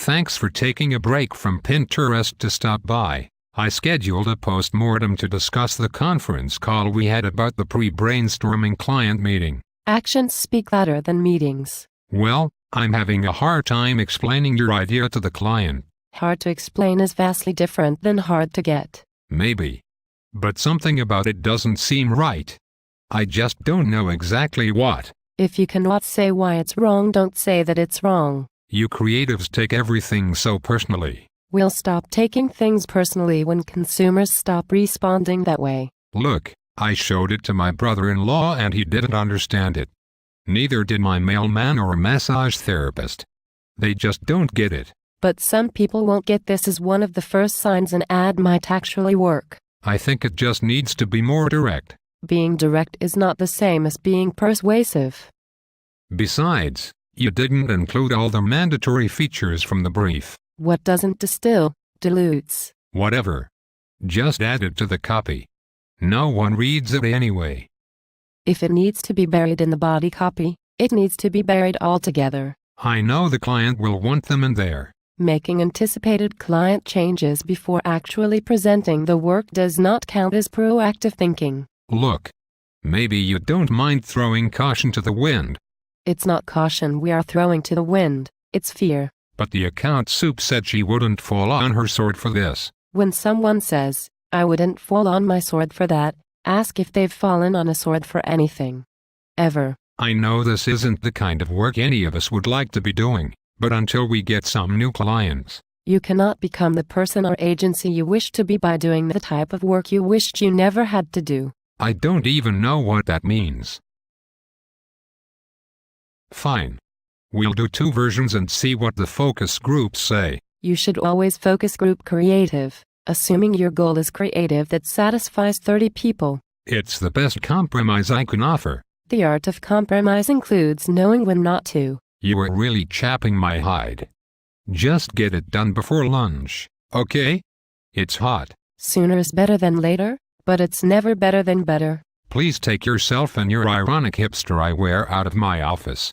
Thanks for taking a break from Pinterest to stop by. I scheduled a post-mortem to discuss the conference call we had about the pre-brainstorming client meeting. Actions speak louder than meetings. Well, I'm having a hard time explaining your idea to the client. Hard to explain is vastly different than hard to get. Maybe. But something about it doesn't seem right. I just don't know exactly what. If you cannot say why it's wrong, don't say that it's wrong. You creatives take everything so personally. We'll stop taking things personally when consumers stop responding that way. Look, I showed it to my brother-in-law and he didn't understand it. Neither did my mailman or massage therapist. They just don't get it. But some people won't get this as one of the first signs an ad might actually work. I think it just needs to be more direct. Being direct is not the same as being persuasive. Besides, you didn't include all the mandatory features from the brief. What doesn't distill, dilutes. Whatever. Just add it to the copy. No one reads it anyway. If it needs to be buried in the body copy, it needs to be buried altogether. I know the client will want them in there. Making anticipated client changes before actually presenting the work does not count as proactive thinking. Look. Maybe you don't mind throwing caution to the wind. It's not caution we are throwing to the wind, it's fear. But the account soup said she wouldn't fall on her sword for this. When someone says, I wouldn't fall on my sword for that, ask if they've fallen on a sword for anything. Ever. I know this isn't the kind of work any of us would like to be doing, but until we get some new clients. You cannot become the person or agency you wish to be by doing the type of work you wished you never had to do. I don't even know what that means. Fine. We'll do 2 versions and see what the focus groups say. You should always focus group creative, assuming your goal is creative that satisfies 30 people. It's the best compromise I can offer. The art of compromise includes knowing when not to. You are really chapping my hide. Just get it done before lunch, okay? It's hot. Sooner is better than later, but it's never better than better. Please take yourself and your ironic hipster eyewear out of my office.